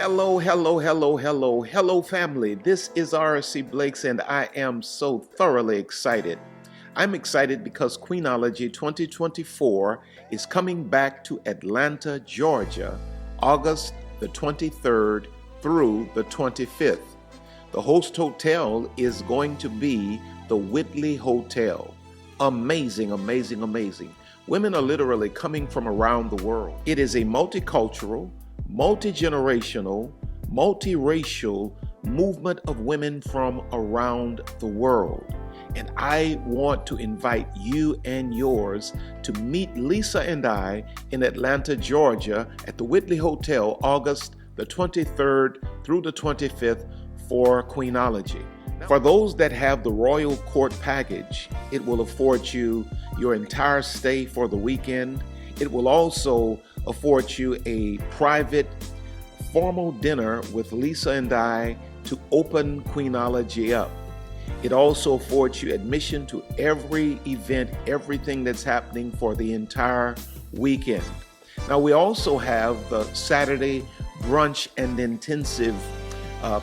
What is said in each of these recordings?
Hello, family. This is RC Blakes, and I am so thoroughly excited. I'm excited because Queenology 2024 is coming back to Atlanta, Georgia, August the 23rd through the 25th. The host hotel is going to be the Whitley Hotel. Amazing. Women are literally coming from around the world. It is a multicultural, multi-generational, multiracial movement of women from around the world. And I want to invite you and yours to meet Lisa and I in Atlanta, Georgia at the Whitley Hotel, August the 23rd through the 25th for Queenology. For those that have the Royal Court package, it will afford you your entire stay for the weekend. It will also afford you a private, formal dinner with Lisa and I to open Queenology up. It also affords you admission to every event, everything that's happening for the entire weekend. Now, we also have the Saturday brunch and intensive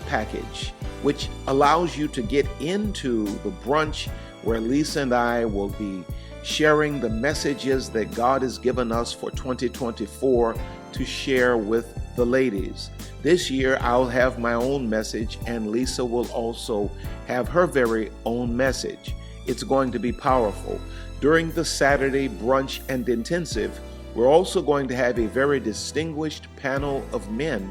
package, which allows you to get into the brunch where Lisa and I will be sharing the messages that God has given us for 2024 to share with the ladies. This year, I'll have my own message, and Lisa will also have her very own message. It's going to be powerful. During the Saturday brunch and intensive, we're also going to have a very distinguished panel of men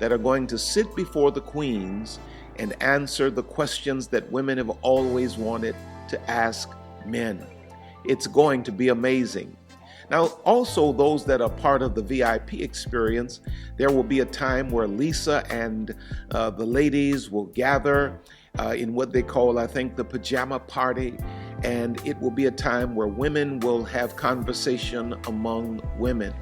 that are going to sit before the queens and answer the questions that women have always wanted to ask men. It's going to be amazing. Now, also those that are part of the VIP experience, there will be a time where Lisa and the ladies will gather in what they call, I think, the pajama party. And it will be a time where women will have conversation among women.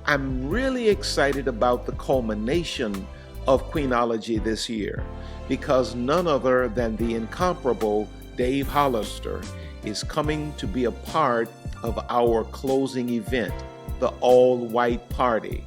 I'm really excited about the culmination of Queenology this year because none other than the incomparable Dave Hollister is coming to be a part of our closing event, the all-white party.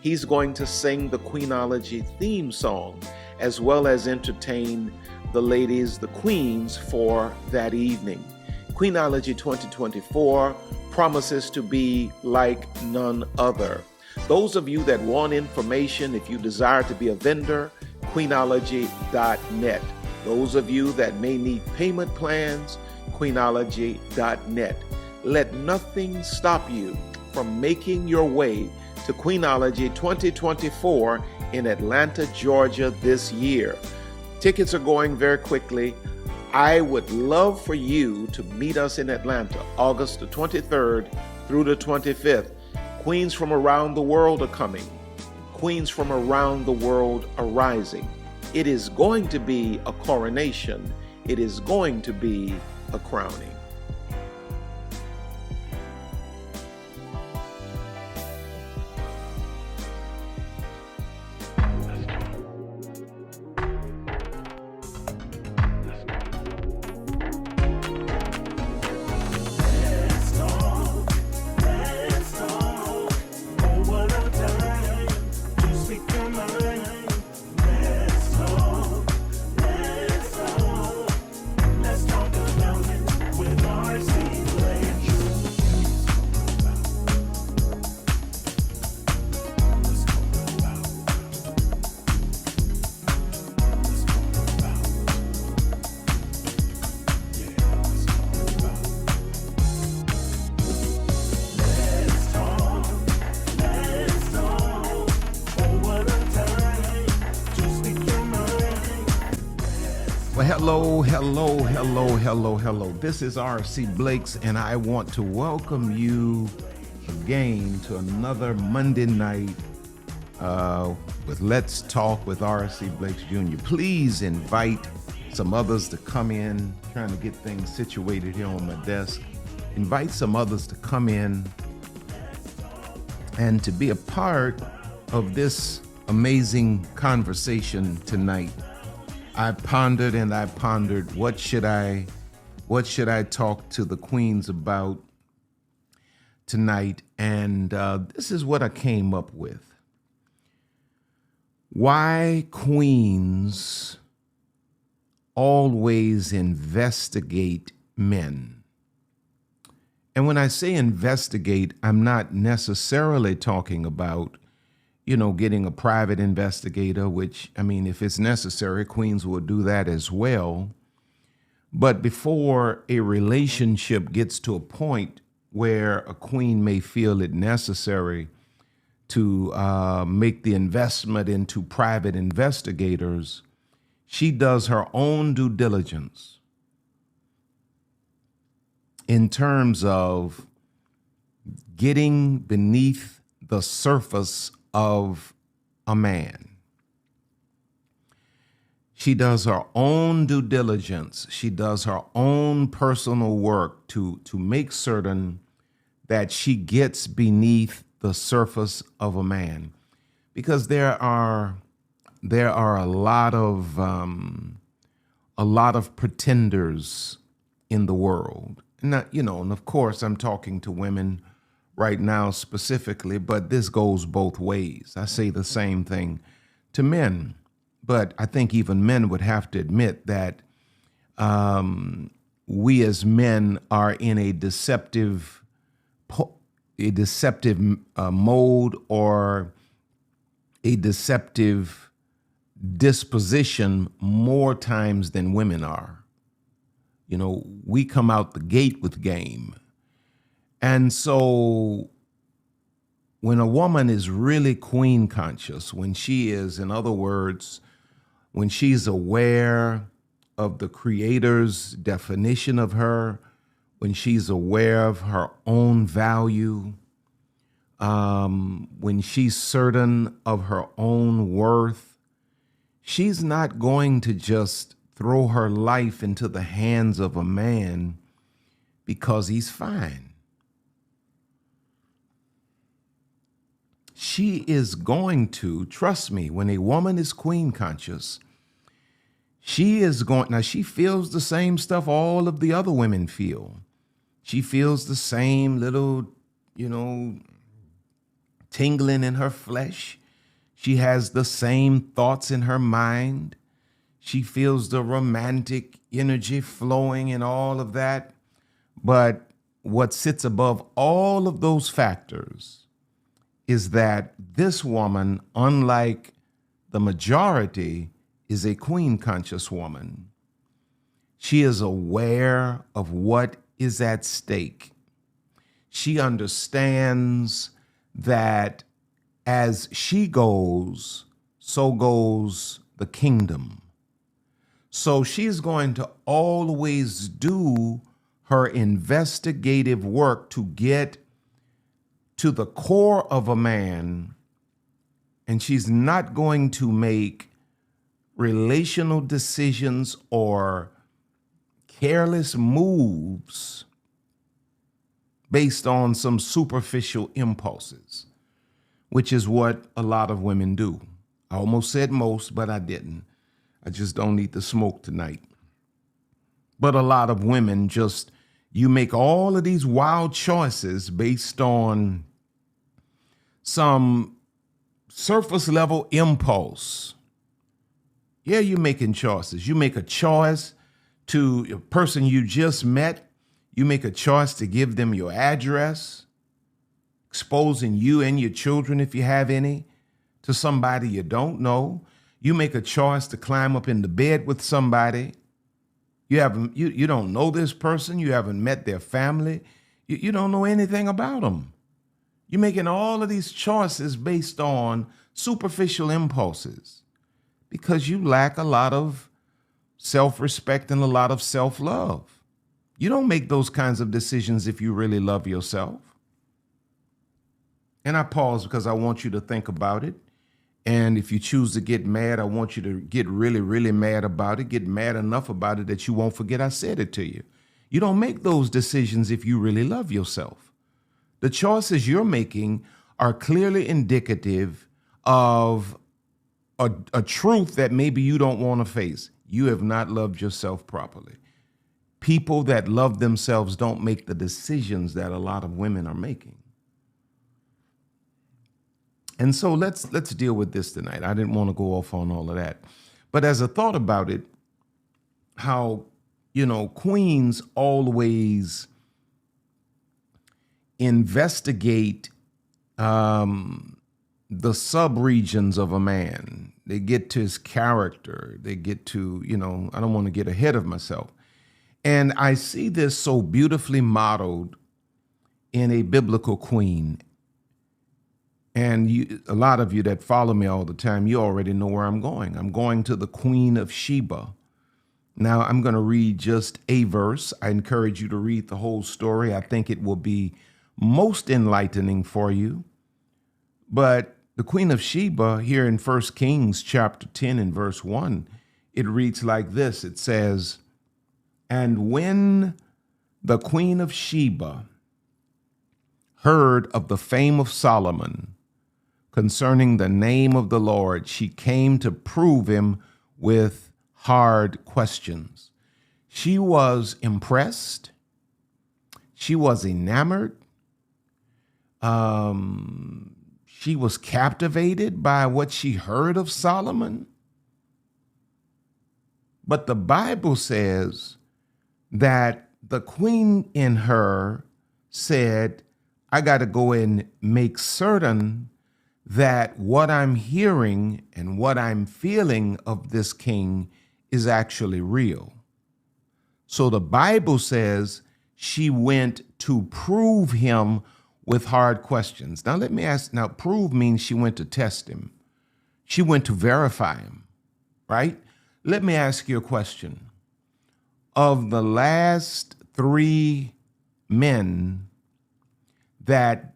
He's going to sing the Queenology theme song as well as entertain the ladies, the queens, for that evening. Queenology 2024 promises to be like none other. Those of you that want information, if you desire to be a vendor, queenology.net. Those of you that may need payment plans, queenology.net. Let nothing stop you from making your way to Queenology 2024 in Atlanta, Georgia this year. Tickets are going very quickly. I would love for you to meet us in Atlanta, August the 23rd through the 25th. Queens from around the world are coming. Queens from around the world are rising. It is going to be a coronation. It is going to be a crowning. Well, hello. This is RC Blakes, and I want to welcome you again to another Monday night with Let's Talk with RC Blakes Jr. Please invite some others to come in. Trying to get things situated here on my desk. Invite some others to come in and to be a part of this amazing conversation tonight. I pondered what should I talk to the queens about tonight, and this is what I came up with. Why queens always investigate men. And when I say investigate, I'm not necessarily talking about, getting a private investigator, which, I mean, if it's necessary, queens will do that as well. But before a relationship gets to a point where a queen may feel it necessary to make the investment into private investigators, she does her own due diligence in terms of getting beneath the surface of a man. She does her own due diligence. She does her own personal work to make certain that she gets beneath the surface of a man, because there are a lot of pretenders in the world. Not, and of course I'm talking to women right now specifically, but this goes both ways. I say the same thing to men, but I think even men would have to admit that we as men are in a deceptive mode or a deceptive disposition more times than women are. We come out the gate with game. And so when a woman is really queen conscious, when she is, in other words, when she's aware of the Creator's definition of her, when she's aware of her own value, when she's certain of her own worth, she's not going to just throw her life into the hands of a man because he's fine. She is going to, trust me, when a woman is queen conscious, she feels the same stuff all of the other women feel. She feels the same little, tingling in her flesh. She has the same thoughts in her mind. She feels the romantic energy flowing and all of that. But what sits above all of those factors is that this woman, unlike the majority, is a queen conscious woman. She is aware of what is at stake. She understands that as she goes, so goes the kingdom. So she's going to always do her investigative work to get to the core of a man, and she's not going to make relational decisions or careless moves based on some superficial impulses, which is what a lot of women do. I almost said most, but I didn't. I just don't need the smoke tonight. But a lot of women you make all of these wild choices based on some surface level impulse. Yeah, you're making choices. You make a choice to a person you just met. You make a choice to give them your address, exposing you and your children, if you have any, to somebody you don't know. You make a choice to climb up in the bed with somebody. You don't know this person. You haven't met their family. You don't know anything about them. You're making all of these choices based on superficial impulses because you lack a lot of self-respect and a lot of self-love. You don't make those kinds of decisions if you really love yourself. And I pause because I want you to think about it. And if you choose to get mad, I want you to get really, really mad about it. Get mad enough about it that you won't forget I said it to you. You don't make those decisions if you really love yourself. The choices you're making are clearly indicative of a truth that maybe you don't want to face. You have not loved yourself properly. People that love themselves don't make the decisions that a lot of women are making. And so let's deal with this tonight. I didn't want to go off on all of that. But as I thought about it, how, queens always investigate the sub-regions of a man. They get to his character. They get to, I don't want to get ahead of myself. And I see this so beautifully modeled in a biblical queen. And a lot of you that follow me all the time, you already know where I'm going. I'm going to the Queen of Sheba. Now, I'm going to read just a verse. I encourage you to read the whole story. I think it will be most enlightening for you. But the Queen of Sheba here in 1 Kings chapter 10 and verse 1, it reads like this. It says, "And when the Queen of Sheba heard of the fame of Solomon concerning the name of the Lord, she came to prove him with hard questions." She was impressed. She was enamored. She was captivated by what she heard of Solomon. But the Bible says that the queen in her said, I got to go and make certain that what I'm hearing and what I'm feeling of this king is actually real. So the Bible says she went to prove him with hard questions. Now let me ask, now prove means she went to test him. She went to verify him, right? Let me ask you a question. Of the last 3 men that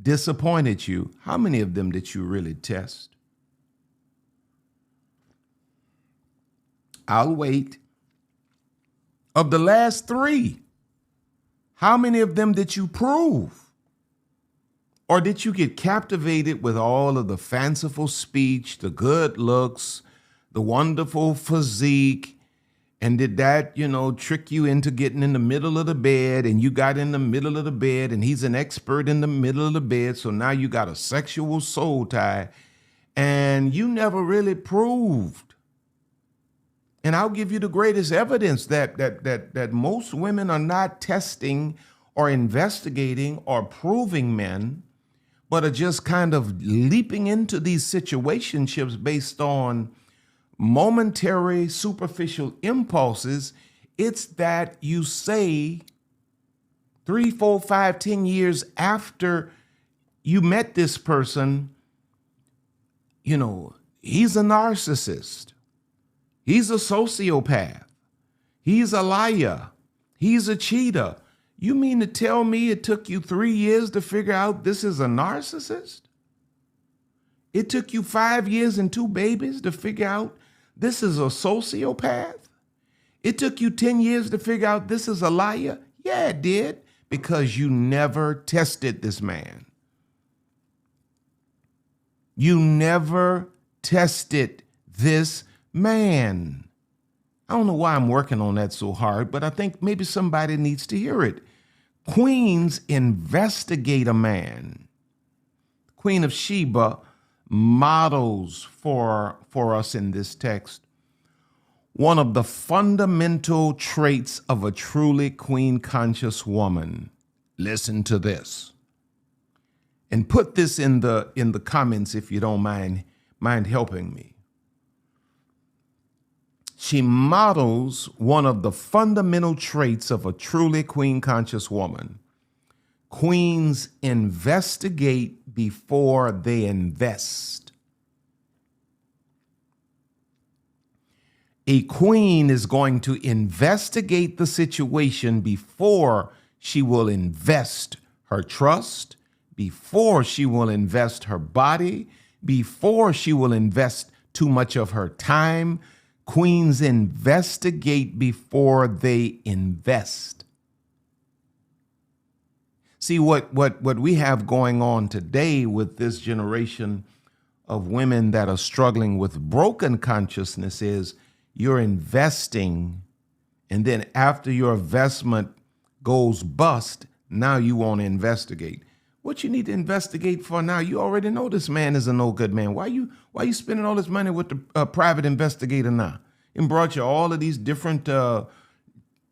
disappointed you, how many of them did you really test? I'll wait. Of the last 3, how many of them did you prove? Or did you get captivated with all of the fanciful speech, the good looks, the wonderful physique, and did that, trick you into getting in the middle of the bed, and you got in the middle of the bed, and he's an expert in the middle of the bed, so now you got a sexual soul tie, and you never really proved. And I'll give you the greatest evidence that most women are not testing or investigating or proving men, but are just kind of leaping into these situationships based on momentary, superficial impulses. It's that you say 3, 4, 5, 10 years after you met this person, he's a narcissist. He's a sociopath. He's a liar. He's a cheater. You mean to tell me it took you 3 years to figure out this is a narcissist? It took you 5 years and 2 babies to figure out this is a sociopath? It took you 10 years to figure out this is a liar? Yeah, it did, because you never tested this man. You never tested this man. I don't know why I'm working on that so hard, but I think maybe somebody needs to hear it. Queens investigate a man. Queen of Sheba models for us in this text one of the fundamental traits of a truly queen-conscious woman. Listen to this. And put this in the comments if you don't mind helping me. She models one of the fundamental traits of a truly queen-conscious woman. Queens investigate before they invest. A queen is going to investigate the situation before she will invest her trust, before she will invest her body, before she will invest too much of her time. Queens investigate before they invest. See, what we have going on today with this generation of women that are struggling with broken consciousness is you're investing, and then after your investment goes bust, now you want to investigate. What you need to investigate for now? You already know this man is a no good man. Why you spending all this money with the private investigator now? And brought you all of these different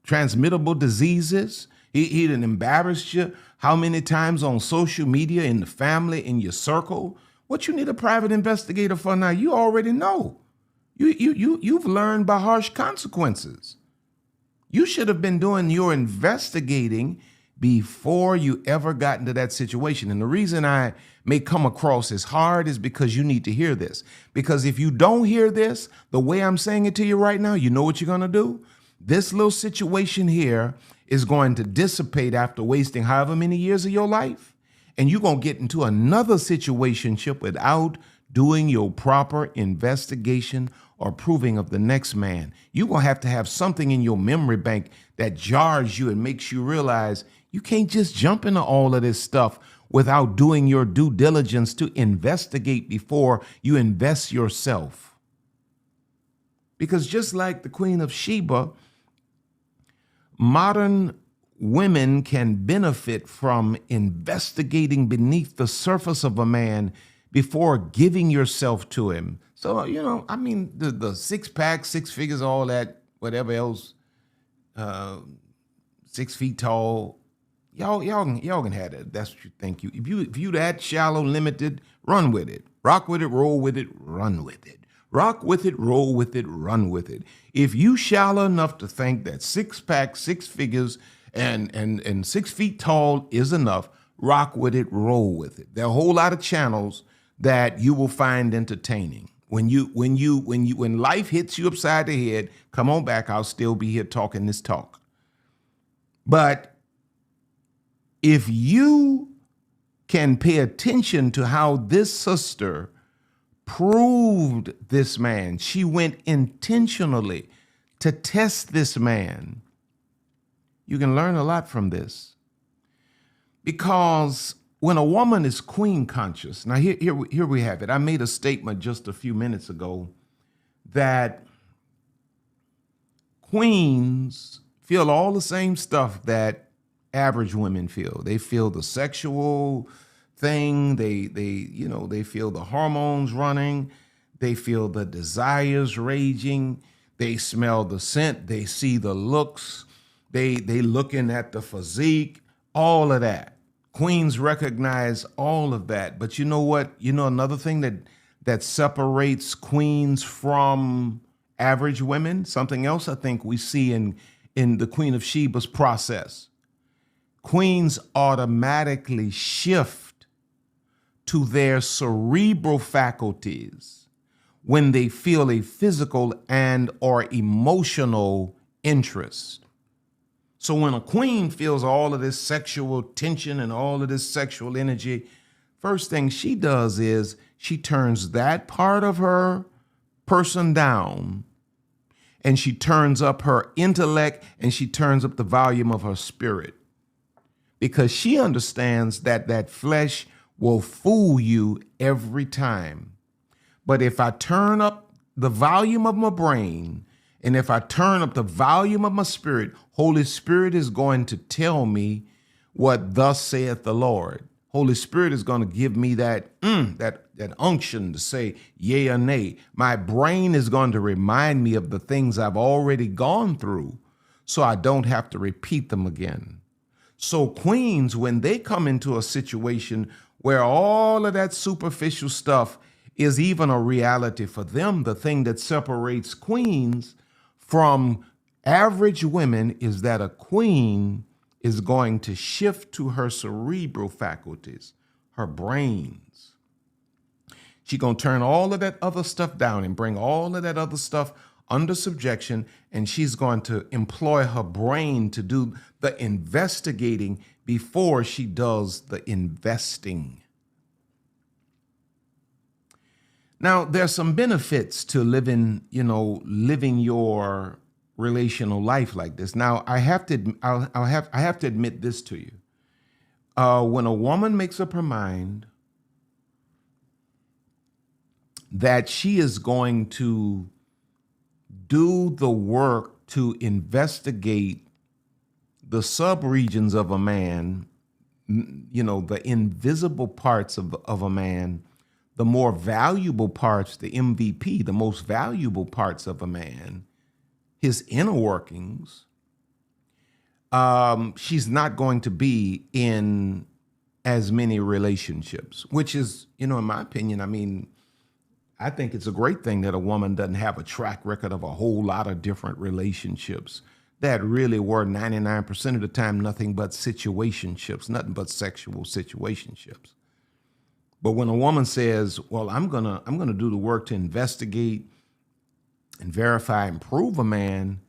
transmittable diseases. He done embarrassed you how many times on social media, in the family, in your circle. What you need a private investigator for now? You already know. You've learned by harsh consequences. You should have been doing your investigating before you ever got into that situation. And the reason I may come across as hard is because you need to hear this. Because if you don't hear this, the way I'm saying it to you right now, you know what you're going to do? This little situation here is going to dissipate after wasting however many years of your life. And you're going to get into another situationship without doing your proper investigation or proving of the next man. You're going to have something in your memory bank that jars you and makes you realize you can't just jump into all of this stuff without doing your due diligence to investigate before you invest yourself. Because just like the Queen of Sheba, modern women can benefit from investigating beneath the surface of a man before giving yourself to him. So, the six pack, six figures, all that, whatever else, 6 feet tall, y'all can have it. That's what you think. If you that shallow, limited, run with it. Rock with it, roll with it, run with it. Rock with it, roll with it, run with it. If you shallow enough to think that 6 pack, 6 figures, and 6 feet tall is enough, rock with it, roll with it. There are a whole lot of channels that you will find entertaining. When life hits you upside the head, come on back. I'll still be here talking this talk. But if you can pay attention to how this sister proved this man, she went intentionally to test this man. You can learn a lot from this. Because when a woman is queen conscious, now here we have it. I made a statement just a few minutes ago that queens feel all the same stuff that average women feel. They feel the sexual thing. They feel the hormones running. They feel the desires raging. They smell the scent. They see the looks. They looking at the physique, all of that. Queens recognize all of that. But you know what? Another thing that separates queens from average women, something else I think we see in the Queen of Sheba's process. Queens automatically shift to their cerebral faculties when they feel a physical and or emotional interest. So when a queen feels all of this sexual tension and all of this sexual energy, first thing she does is she turns that part of her person down, and she turns up her intellect, and she turns up the volume of her spirit, because she understands that flesh will fool you every time. But if I turn up the volume of my brain, and if I turn up the volume of my spirit, Holy Spirit is going to tell me what thus saith the Lord. Holy Spirit is going to give me that unction to say yea or nay. My brain is going to remind me of the things I've already gone through, so I don't have to repeat them again. So queens, when they come into a situation where all of that superficial stuff is even a reality for them, the thing that separates queens from average women is that a queen is going to shift to her cerebral faculties, her brains. She's going to turn all of that other stuff down and bring all of that other stuff under subjection, and she's going to employ her brain to do the investigating before she does the investing. Now, there's some benefits to living your relational life like this. Now, I have to admit this to you. When a woman makes up her mind that she is going to do the work to investigate the subregions of a man the invisible parts of a man, the more valuable parts, the MVP, the most valuable parts of a man, his inner workings, she's not going to be in as many relationships, which is, in my opinion, I think it's a great thing that a woman doesn't have a track record of a whole lot of different relationships that really were 99% of the time nothing but situationships, nothing but sexual situationships. But when a woman says, well, I'm gonna do the work to investigate and verify and prove a man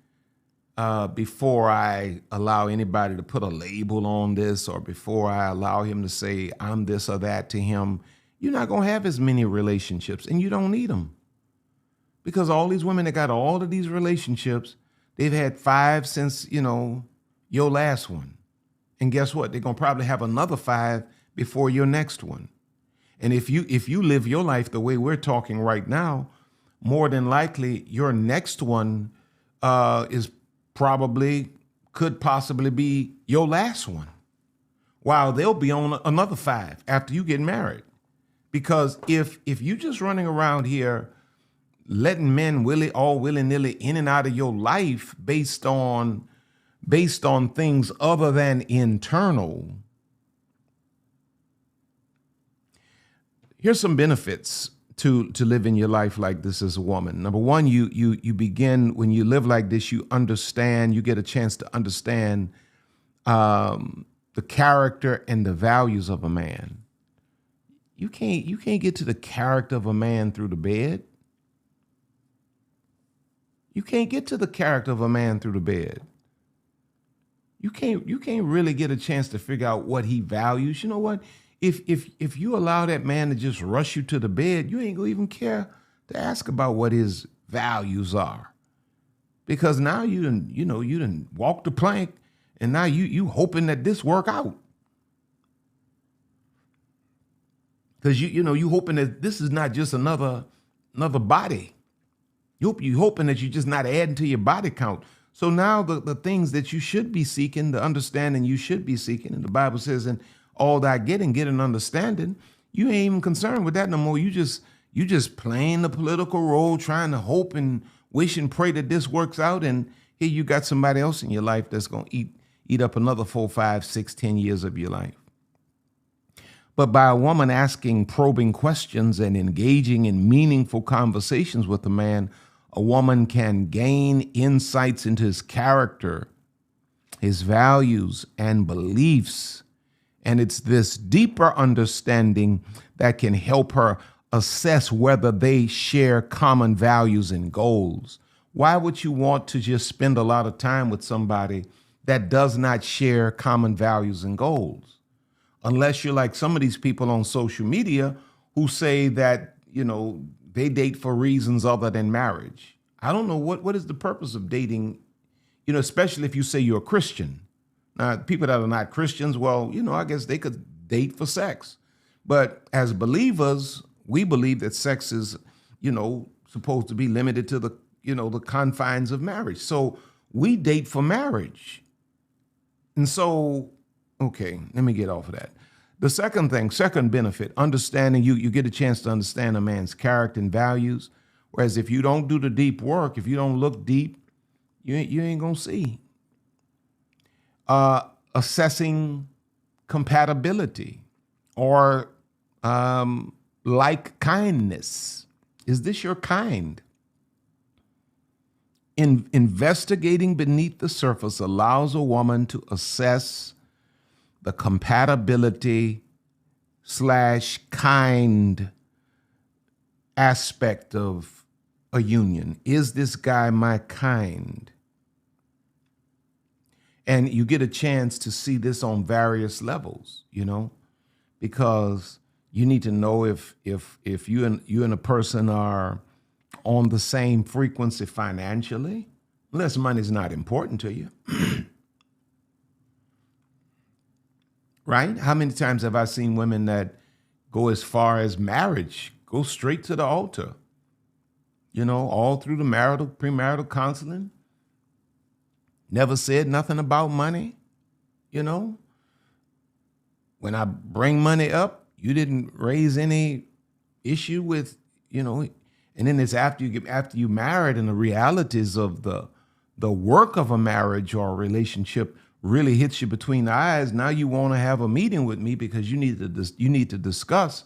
before I allow anybody to put a label on this, or before I allow him to say I'm this or that to him, you're not going to have as many relationships, and you don't need them. Because all these women that got all of these relationships, they've had 5 since, your last one. And guess what? They're going to probably have another 5 before your next one. And if you live your life the way we're talking right now, more than likely your next one could possibly be your last one, while they'll be on another 5 after you get married. Because if you just running around here letting men willy-nilly in and out of your life based on things other than internal, here's some benefits to living your life like this as a woman. Number one, you begin, when you live like this, you get a chance to understand the character and the values of a man. You can't get to the character of a man through the bed. You can't get to the character of a man through the bed. You can't really get a chance to figure out what he values. You know what? If you allow that man to just rush you to the bed, you ain't gonna even care to ask about what his values are. Because now you done walk the plank, and now you hoping that this work out. Because you hoping that this is not just another body. You hoping that you're just not adding to your body count. So now the things that you should be seeking, the understanding you should be seeking, and the Bible says, in all that get an understanding, you ain't even concerned with that no more. You just playing the political role, trying to hope and wish and pray that this works out. And here you got somebody else in your life that's going to eat up another 4, 5, 6, 10 years of your life. But by a woman asking probing questions and engaging in meaningful conversations with a man, a woman can gain insights into his character, his values, and beliefs. And it's this deeper understanding that can help her assess whether they share common values and goals. Why would you want to just spend a lot of time with somebody that does not share common values and goals? Unless you're like some of these people on social media who say that, they date for reasons other than marriage. I don't know what is the purpose of dating, especially if you say you're a Christian. Now, people that are not Christians, well, I guess they could date for sex. But as believers, we believe that sex is, supposed to be limited to the confines of marriage. So we date for marriage. And so, okay, let me get off of that. The second benefit, understanding, you get a chance to understand a man's character and values. Whereas if you don't do the deep work, if you don't look deep, you ain't gonna see. Assessing compatibility or like kindness. Is this your kind? Investigating beneath the surface allows a woman to assess the compatibility / kind aspect of a union. Is this guy my kind? And you get a chance to see this on various levels, because you need to know if you and a person are on the same frequency financially, unless money's not important to you. Right? How many times have I seen women that go as far as marriage, go straight to the altar, all through the premarital counseling, never said nothing about money, when I bring money up, you didn't raise any issue with, and then it's after you married and the realities of the work of a marriage or a relationship really hits you between the eyes. Now you want to have a meeting with me because you need to discuss.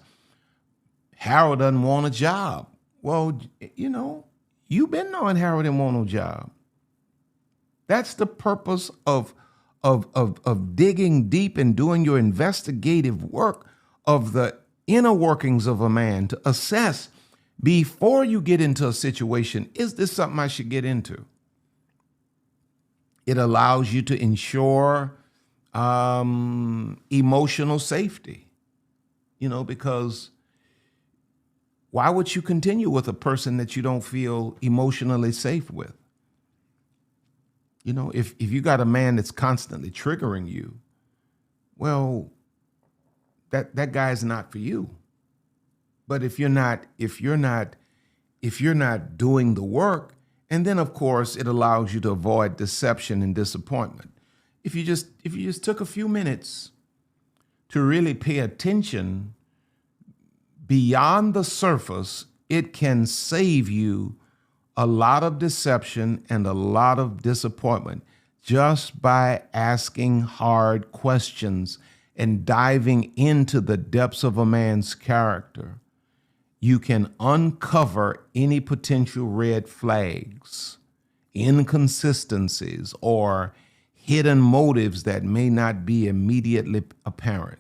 Harold doesn't want a job. Well, you've been knowing Harold didn't want no job. That's the purpose of digging deep and doing your investigative work of the inner workings of a man to assess before you get into a situation, is this something I should get into? It allows you to ensure emotional safety, because why would you continue with a person that you don't feel emotionally safe with? If you got a man that's constantly triggering you, well, that guy's not for you. But if you're not doing the work, and then of course it allows you to avoid deception and disappointment. If you just took a few minutes to really pay attention beyond the surface, it can save you a lot of deception and a lot of disappointment just by asking hard questions and diving into the depths of a man's character. You can uncover any potential red flags, inconsistencies, or hidden motives that may not be immediately apparent.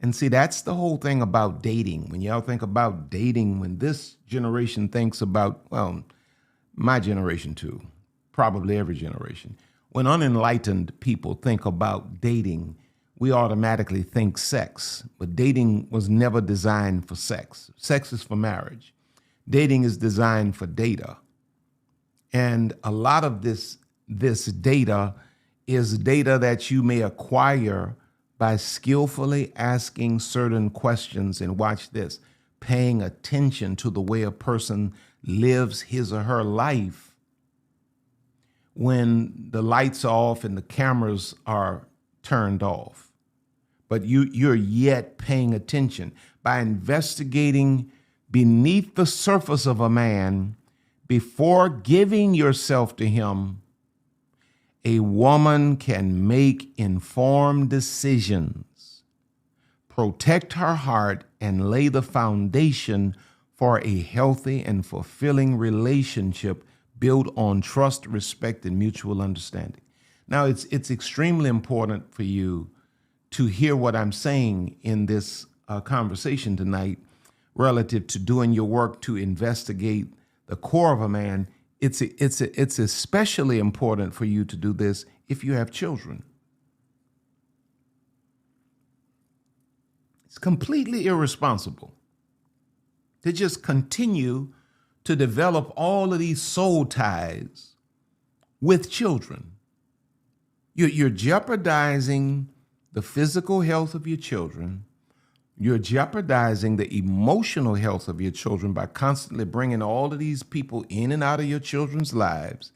And see, that's the whole thing about dating. When y'all think about dating, when this generation thinks about, well, my generation too, probably every generation, when unenlightened people think about dating, we automatically think sex. But dating was never designed for sex. Sex is for marriage. Dating is designed for data. And a lot of this data is data that you may acquire by skillfully asking certain questions, and watch this, paying attention to the way a person lives his or her life when the lights are off and the cameras are turned off. But you're yet paying attention by investigating beneath the surface of a man before giving yourself to him. A woman can make informed decisions, protect her heart, and lay the foundation for a healthy and fulfilling relationship built on trust, respect, and mutual understanding. Now, it's extremely important for you to hear what I'm saying in this conversation tonight relative to doing your work to investigate the core of a man. It's especially important for you to do this if you have children. It's completely irresponsible to just continue to develop all of these soul ties with children. You're jeopardizing the physical health of your children. You're jeopardizing the emotional health of your children by constantly bringing all of these people in and out of your children's lives.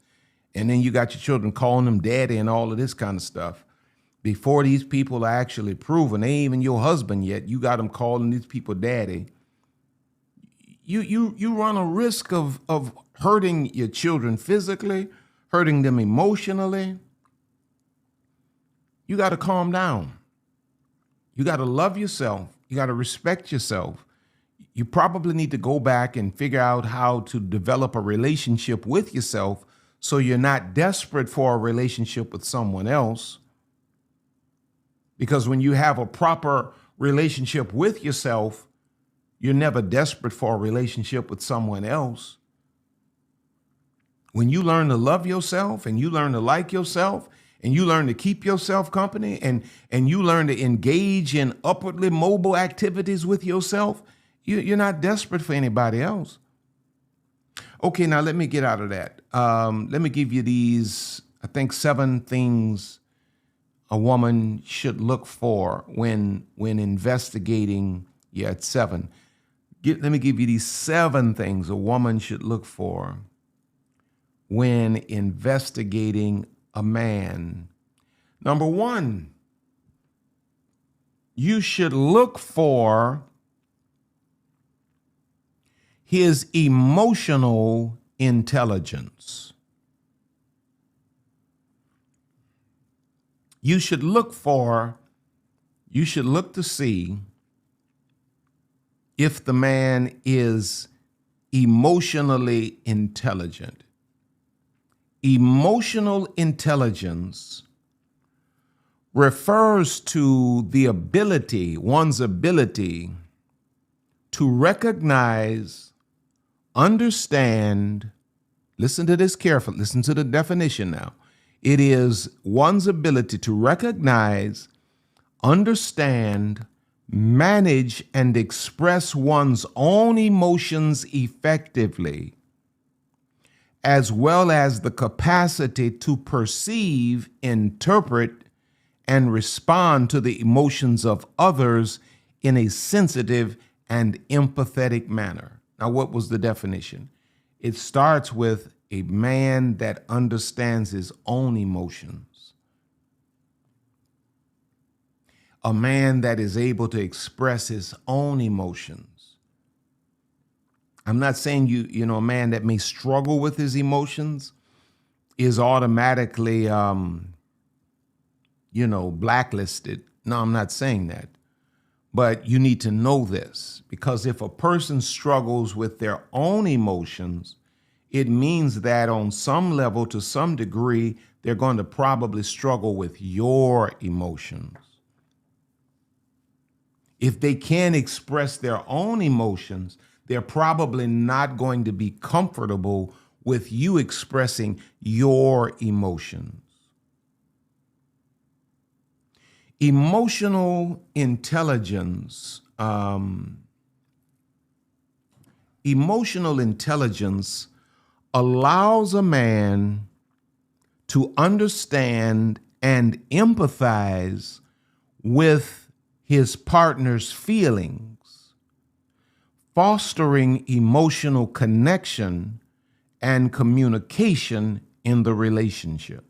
And then you got your children calling them daddy and all of this kind of stuff. Before these people are actually proven, they ain't even your husband yet, you got them calling these people daddy. You run a risk of hurting your children physically, hurting them emotionally. You got to calm down. You got to love yourself. You got to respect yourself. You probably need to go back and figure out how to develop a relationship with yourself so you're not desperate for a relationship with someone else. Because when you have a proper relationship with yourself, you're never desperate for a relationship with someone else. When you learn to love yourself and you learn to like yourself and you learn to keep yourself company and you learn to engage in upwardly mobile activities with yourself, you're not desperate for anybody else. Okay, now let me get out of that. Let me give you these, I think, 7 things a woman should look for when investigating. Yeah, it's 7. Let me give you these 7 things a woman should look for when investigating a man. Number 1, You should look for his emotional intelligence. You should look to see if the man is emotionally intelligent. Emotional intelligence refers to the ability, one's ability to recognize, understand, listen to this carefully, listen to the definition now. It is one's ability to recognize, understand, manage, and express one's own emotions effectively, as well as the capacity to perceive, interpret, and respond to the emotions of others in a sensitive and empathetic manner. Now, what was the definition? It starts with a man that understands his own emotions, a man that is able to express his own emotions. I'm not saying a man that may struggle with his emotions is automatically, blacklisted. No, I'm not saying that. But you need to know this, because if a person struggles with their own emotions, it means that on some level, to some degree, they're going to probably struggle with your emotions. If they can't express their own emotions, they're probably not going to be comfortable with you expressing your emotions. Emotional intelligence, allows a man to understand and empathize with his partner's feelings, fostering emotional connection and communication in the relationship.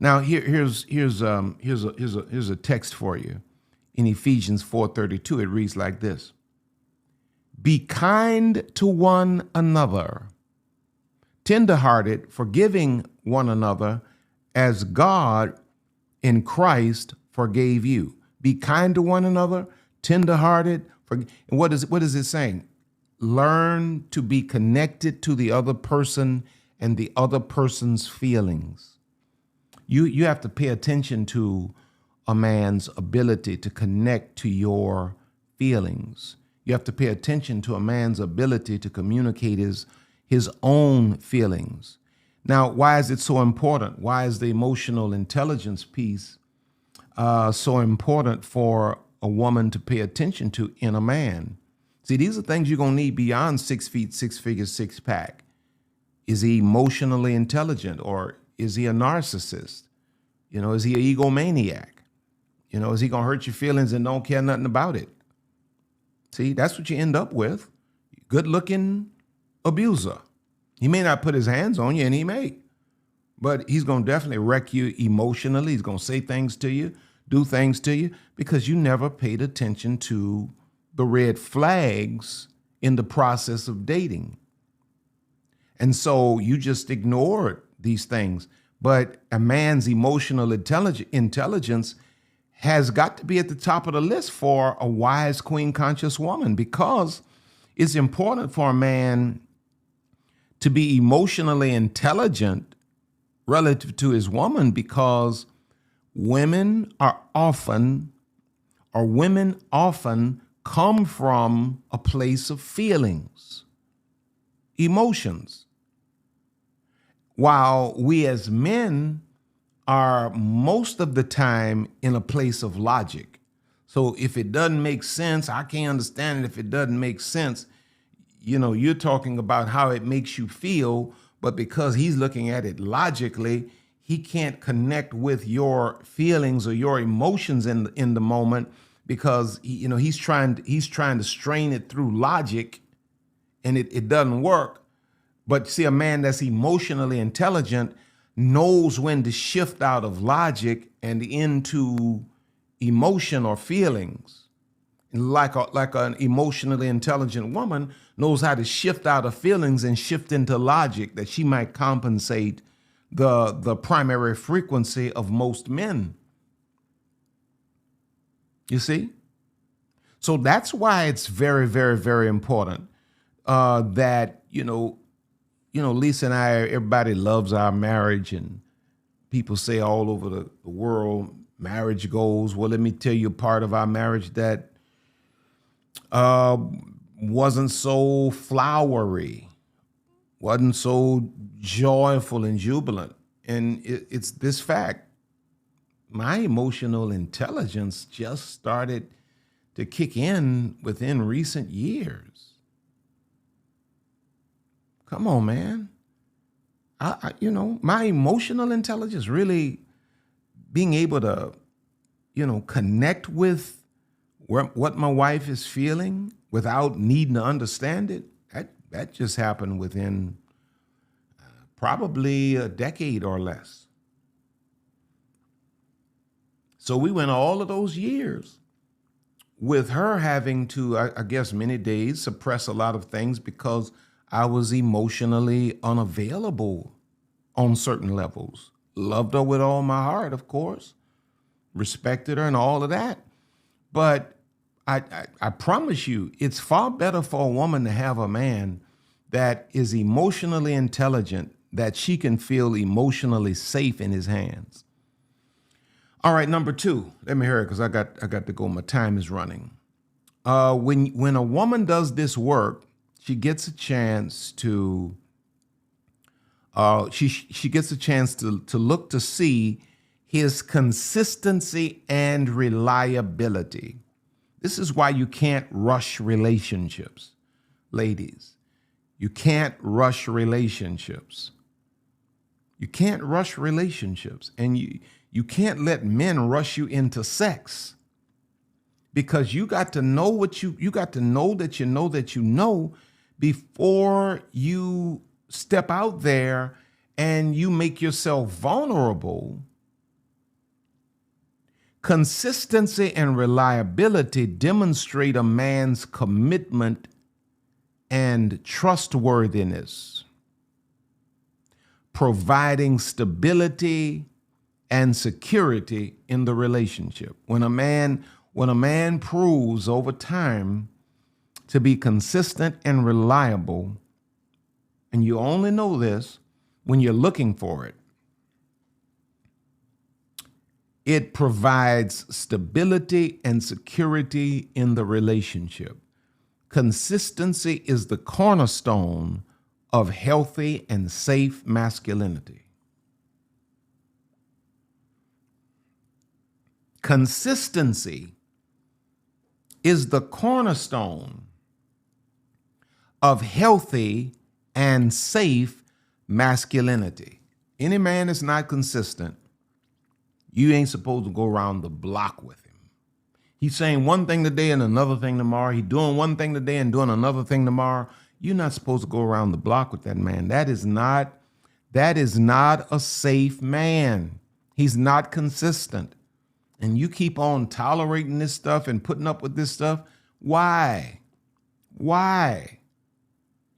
Now, here's a text for you. In Ephesians 4:32, it reads like this: "Be kind to one another, tenderhearted, forgiving one another, as God in Christ forgave you." Be kind to one another, tenderhearted. And what is it saying? Learn to be connected to the other person and the other person's feelings. You have to pay attention to a man's ability to connect to your feelings. You have to pay attention to a man's ability to communicate his own feelings. Now, why is it so important? Why is the emotional intelligence piece so important for a woman to pay attention to in a man? See, these are things you're going to need beyond 6 feet, 6 figures, 6-pack. Is he emotionally intelligent, or is he a narcissist? Is he an egomaniac? Is he going to hurt your feelings and don't care nothing about it? See, that's what you end up with. Good-looking abuser. He may not put his hands on you, and he may, but he's going to definitely wreck you emotionally. He's going to say things to you, do things to you, because you never paid attention to the red flags in the process of dating. And so you just ignored these things. But a man's emotional intelligence has got to be at the top of the list for a wise, queen conscious woman, because it's important for a man to be emotionally intelligent relative to his woman, because women often come from a place of feelings, emotions, while we as men are most of the time in a place of logic. So if it doesn't make sense, I can't understand it. If it doesn't make sense, you're talking about how it makes you feel, but because he's looking at it logically, he can't connect with your feelings or your emotions in the moment, because he's trying to strain it through logic, and it doesn't work. But see, a man that's emotionally intelligent knows when to shift out of logic and into emotion or feelings. Like an emotionally intelligent woman knows how to shift out of feelings and shift into logic, that she might compensate the primary frequency of most men. You see? So that's why it's very, very, very important that, Lisa and I, everybody loves our marriage, and people say all over the world, marriage goals. Well, let me tell you part of our marriage that wasn't so flowery, wasn't so joyful and jubilant. And it's this fact. My emotional intelligence just started to kick in within recent years. Come on, man. My emotional intelligence, really being able to, connect with what my wife is feeling without needing to understand it, that just happened within probably a decade or less. So we went all of those years with her having to, I guess, many days suppress a lot of things because I was emotionally unavailable on certain levels. Loved her with all my heart, of course, respected her and all of that. But I promise you, it's far better for a woman to have a man that is emotionally intelligent, that she can feel emotionally safe in his hands. All right, number 2. Let me hear it because I got to go. My time is running. When a woman does this work, she gets a chance to she gets a chance to look to see his consistency and reliability. This is why you can't rush relationships, ladies. You can't rush relationships. You can't rush relationships, and you can't let men rush you into sex, because you got to know what you got to know that you know that you know before you step out there and you make yourself vulnerable. Consistency and reliability demonstrate a man's commitment and trustworthiness, providing stability and security in the relationship. When a man proves over time to be consistent and reliable, and you only know this when you're looking for it, it provides stability and security in the relationship. Consistency is the cornerstone of healthy and safe masculinity. Consistency is the cornerstone of healthy and safe masculinity. Any man that's not consistent, you ain't supposed to go around the block with him. He's saying one thing today and another thing tomorrow. He's doing one thing today and doing another thing tomorrow. You're not supposed to go around the block with that man. That is not a safe man. He's not consistent. And you keep on tolerating this stuff and putting up with this stuff. Why?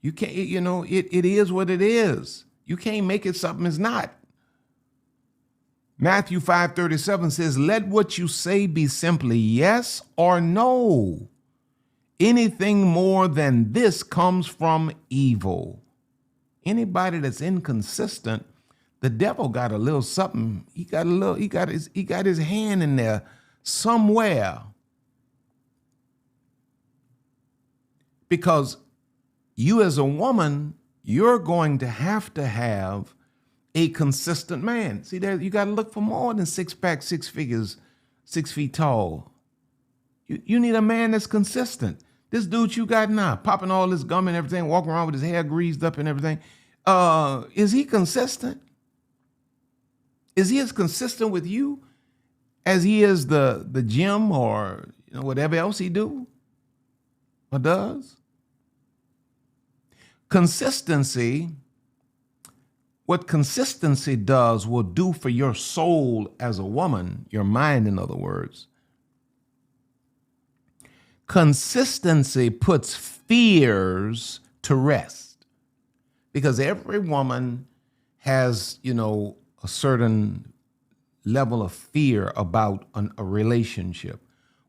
You can't, it is what it is. You can't make it something it's not. Matthew 5:37 says, let what you say be simply yes or no. Anything more than this comes from evil. Anybody that's inconsistent, the devil got a little something. He got his hand in there somewhere. Because you as a woman, you're going to have a consistent man. See, there you got to look for more than 6-pack, 6 figures, 6 feet tall. You need a man that's consistent. This dude you got now, popping all this gum and everything, walking around with his hair greased up and everything. Is he consistent? Is he as consistent with you as he is the gym or whatever else he do or does? Consistency what consistency does will do for your soul as a woman, your mind, in other words. Consistency puts fears to rest, because every woman has, a certain level of fear about a relationship.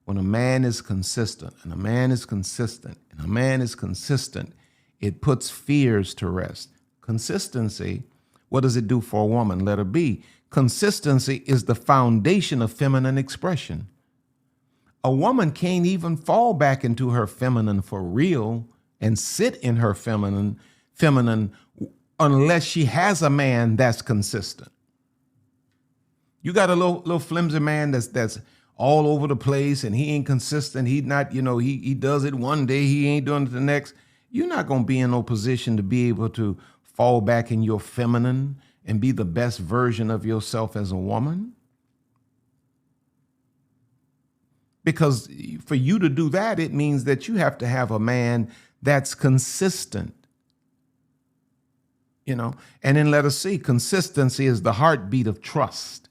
When a man is consistent and a man is consistent and a man is consistent, it puts fears to rest. Consistency, what does it do for a woman? Letter B. Consistency is the foundation of feminine expression. A woman can't even fall back into her feminine for real and sit in her feminine unless she has a man that's consistent. You got a little flimsy man that's all over the place and he ain't consistent. He not, he does it one day, he ain't doing it the next. You're not going to be in no position to be able to fall back in your feminine and be the best version of yourself as a woman. Because for you to do that, it means that you have to have a man that's consistent. And then let us see, consistency is the heartbeat of trust.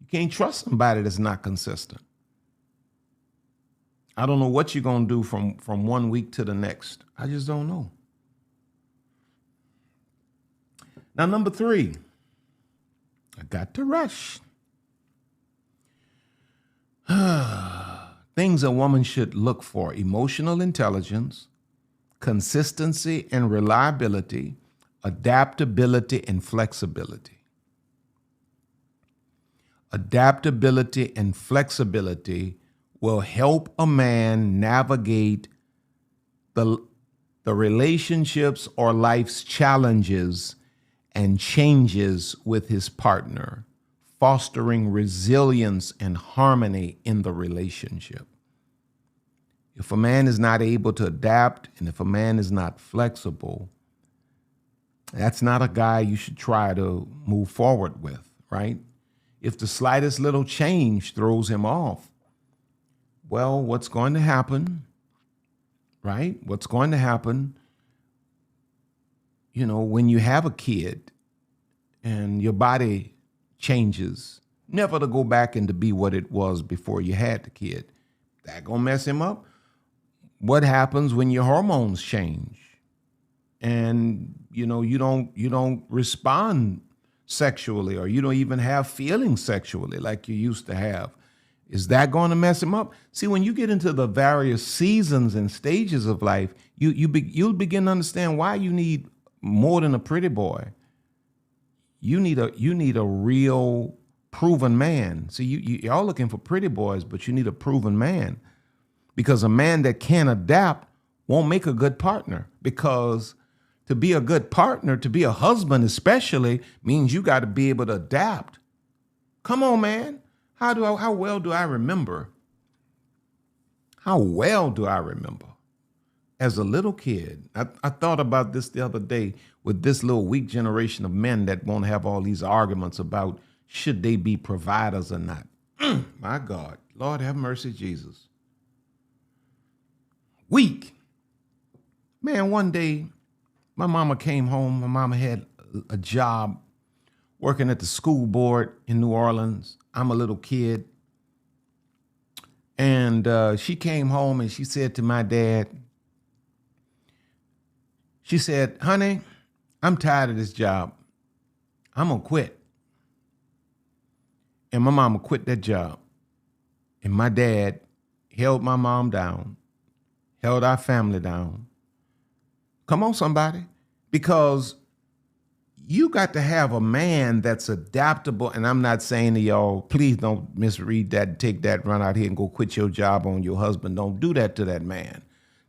You can't trust somebody that's not consistent. I don't know what you're going to do from 1 week to the next. I just don't know. Now, number 3, I got to rush. Things a woman should look for: emotional intelligence, consistency and reliability, adaptability and flexibility. Adaptability and flexibility will help a man navigate the relationships or life's challenges and changes with his partner, fostering resilience and harmony in the relationship. If a man is not able to adapt and if a man is not flexible, that's not a guy you should try to move forward with, right? If the slightest little change throws him off, well, what's going to happen, right? What's going to happen, when you have a kid and your body changes, never to go back and to be what it was before you had the kid. That gonna mess him up. What happens when your hormones change and you don't respond sexually, or you don't even have feelings sexually like you used to have? Is that going to mess him up? See, when you get into the various seasons and stages of life, you'll begin to understand why you need more than a pretty boy. You need a real proven man. See, y'all looking for pretty boys, but you need a proven man, because a man that can't adapt won't make a good partner. Because to be a good partner, to be a husband especially, means you got to be able to adapt. Come on, man. How well do I remember? How well do I remember? As a little kid, I thought about this the other day with this little weak generation of men that won't have all these arguments about should they be providers or not. My God, Lord have mercy, Jesus. Weak. Man, one day, my mama came home. My mama had a job working at the school board in New Orleans. I'm a little kid. And she came home and she said to my dad, she said, "Honey, I'm tired of this job. I'm going to quit." And my mama quit that job. And my dad held my mom down, held our family down. Come on, somebody. Because you got to have a man that's adaptable. And I'm not saying to y'all, please don't misread that, take that, run out here and go quit your job on your husband. Don't do that to that man.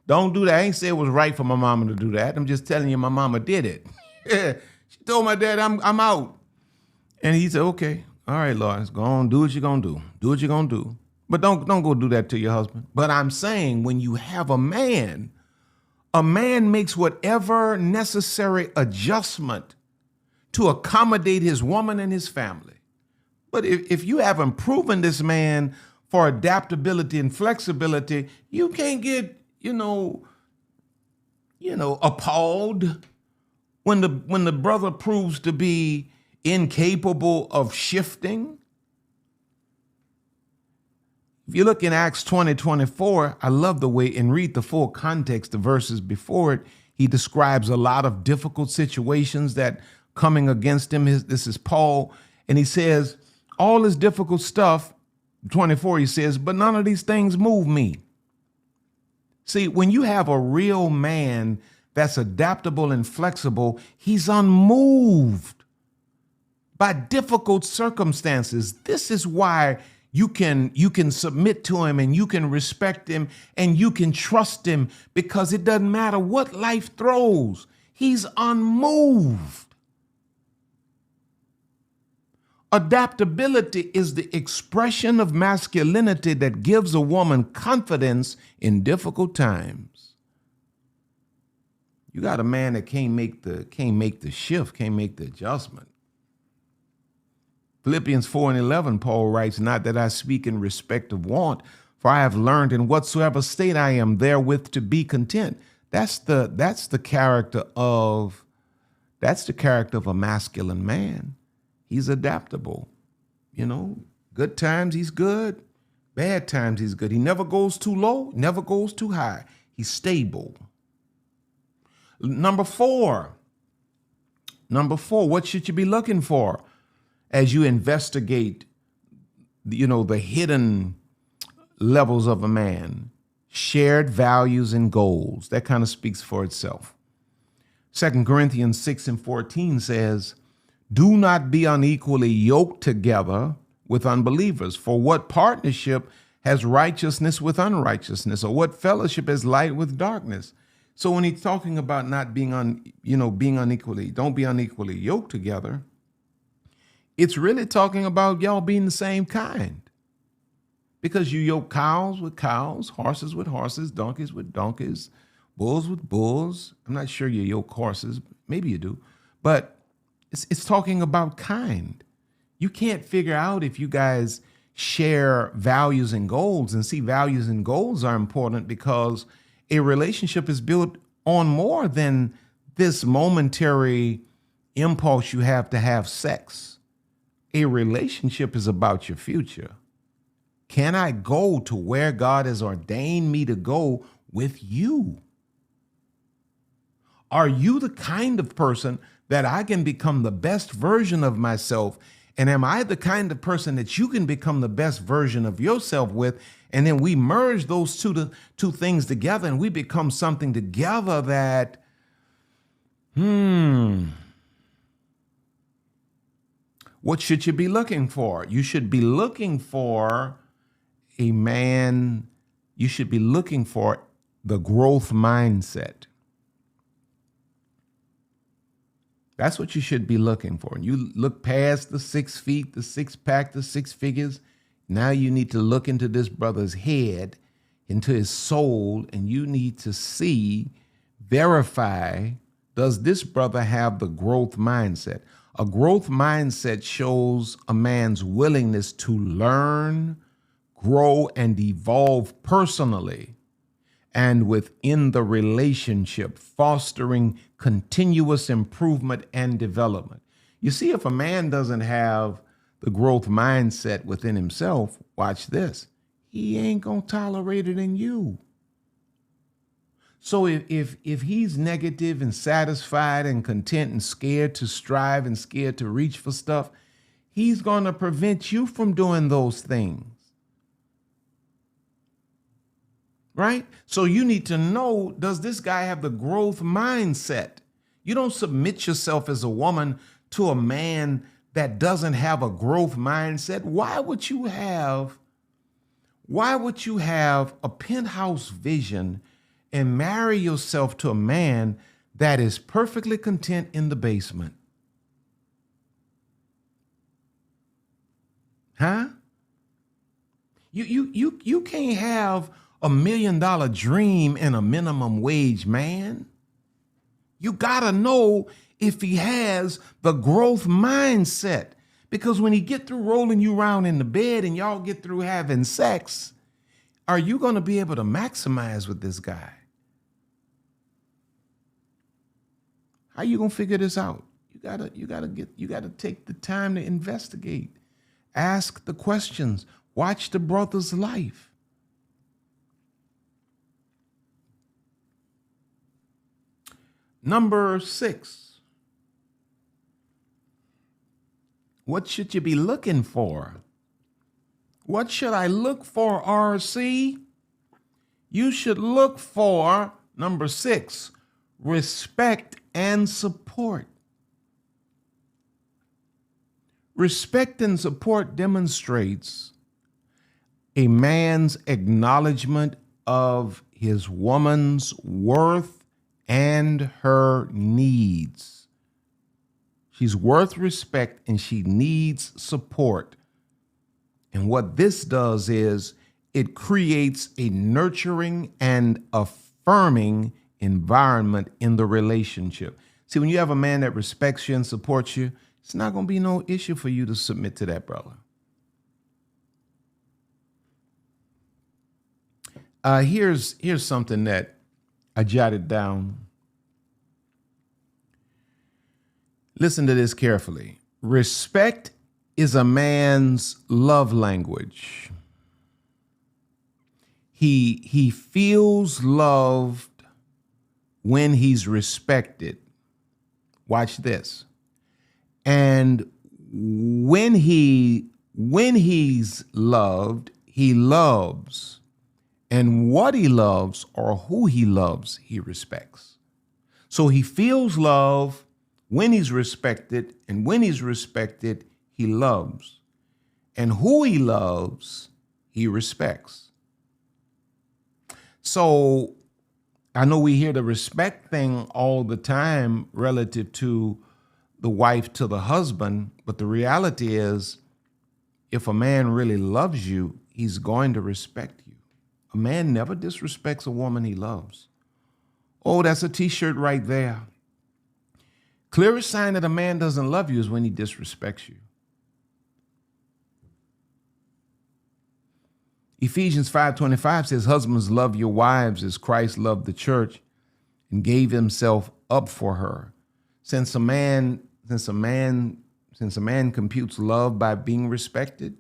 Don't do that. I ain't say it was right for my mama to do that. I'm just telling you my mama did it. She told my dad, I'm out. And he said, okay, all right, Lawrence, go on, do what you're going to do. Do what you're going to do. But don't go do that to your husband. But I'm saying when you have a man makes whatever necessary adjustment to accommodate his woman and his family. But if you haven't proven this man for adaptability and flexibility, you can't get, appalled When the brother proves to be incapable of shifting. If you look in Acts 20:24, I love the way, and read the full context, the verses before it, he describes a lot of difficult situations that coming against him. This is Paul, and he says, all this difficult stuff, 24, he says, but none of these things move me. See, when you have a real man that's adaptable and flexible, he's unmoved by difficult circumstances. This is why you can submit to him, and you can respect him, and you can trust him, because it doesn't matter what life throws. He's unmoved. Adaptability is the expression of masculinity that gives a woman confidence in difficult times. You got a man that can't make the shift, can't make the adjustment. Philippians 4:11, Paul writes, not that I speak in respect of want, for I have learned in whatsoever state I am therewith to be content. That's the character of a masculine man. He's adaptable. Good times he's good, bad times he's good. He never goes too low, never goes too high. He's stable. Number four, what should you be looking for as you investigate, the hidden levels of a man? Shared values and goals. That kind of speaks for itself. 2 Corinthians 6:14 says, do not be unequally yoked together with unbelievers. For what partnership has righteousness with unrighteousness? Or what fellowship has light with darkness? So when he's talking about not being unequally, don't be unequally yoked together, it's really talking about y'all being the same kind. Because you yoke cows with cows, horses with horses, donkeys with donkeys, bulls with bulls. I'm not sure you yoke horses. Maybe you do. But it's talking about kind. You can't figure out if you guys share values and goals. And see, values and goals are important because a relationship is built on more than this momentary impulse you have to have sex. A relationship is about your future. Can I go to where God has ordained me to go with you? Are you the kind of person that I can become the best version of myself? And am I the kind of person that you can become the best version of yourself with? And then we merge those two things together, and we become something together that, what should you be looking for? You should be looking for a man, you should be looking for the growth mindset. That's what you should be looking for. And you look past the 6 feet, the 6-pack, the 6 figures. Now you need to look into this brother's head, into his soul, and you need to see, verify, does this brother have the growth mindset? A growth mindset shows a man's willingness to learn, grow, and evolve personally and within the relationship, fostering continuous improvement and development. You see, if a man doesn't have the growth mindset within himself, watch this, he ain't gonna tolerate it in you. So if he's negative and satisfied and content and scared to strive and scared to reach for stuff, he's gonna prevent you from doing those things. Right? So you need to know, does this guy have the growth mindset? You don't submit yourself as a woman to a man that doesn't have a growth mindset. Why would you have a penthouse vision and marry yourself to a man that is perfectly content in the basement? Huh? You can't have $1 million dream and a minimum wage man. You gotta know if he has the growth mindset, because when he get through rolling you around in the bed and y'all get through having sex, are you gonna be able to maximize with this guy? How you gonna figure this out? You gotta take the time to investigate. Ask the questions. Watch the brother's life. Number 6. What should you be looking for? What should I look for, RC? You should look for, number 6, respect and support. Respect and support demonstrates a man's acknowledgement of his woman's worth and her needs. She's worth respect and she needs support. And what this does is it creates a nurturing and affirming environment in the relationship. See, when you have a man that respects you and supports you, it's not going to be no issue for you to submit to that brother. Here's something that I jotted down. Listen to this carefully. Respect is a man's love language. He feels loved when he's respected. Watch this. And when he's loved, he loves. And what he loves or who he loves, he respects. So he feels love when he's respected, and when he's respected, he loves. And who he loves, he respects. So I know we hear the respect thing all the time relative to the wife to the husband, but the reality is, if a man really loves you, he's going to respect you. A man never disrespects a woman he loves. Oh, that's a t-shirt right there. Clearest sign that a man doesn't love you is when he disrespects you. Ephesians 5:25 says, husbands, love your wives as Christ loved the church and gave himself up for her. Since a man computes love by being respected,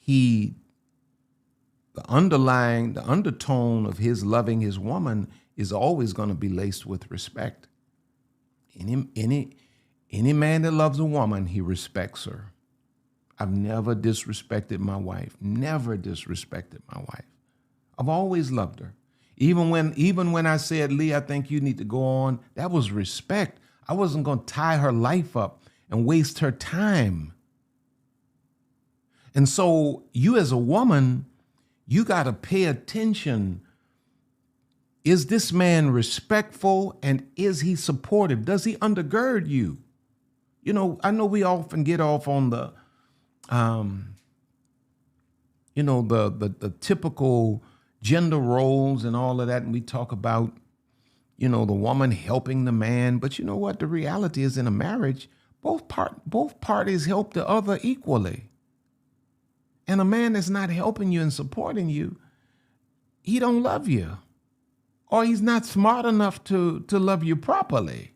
the undertone of his loving his woman is always going to be laced with respect. Any man that loves a woman, he respects her. I've never disrespected my wife. Never disrespected my wife. I've always loved her. Even when I said, Lee, I think you need to go on, that was respect. I wasn't going to tie her life up and waste her time. And so you as a woman, you got to pay attention. Is this man respectful, and is he supportive? Does he undergird you? You know, I know we often get off on the typical gender roles and all of that, and we talk about, the woman helping the man. But you know what? The reality is, in a marriage, both parties help the other equally. And a man that's not helping you and supporting you, he don't love you, or he's not smart enough to love you properly.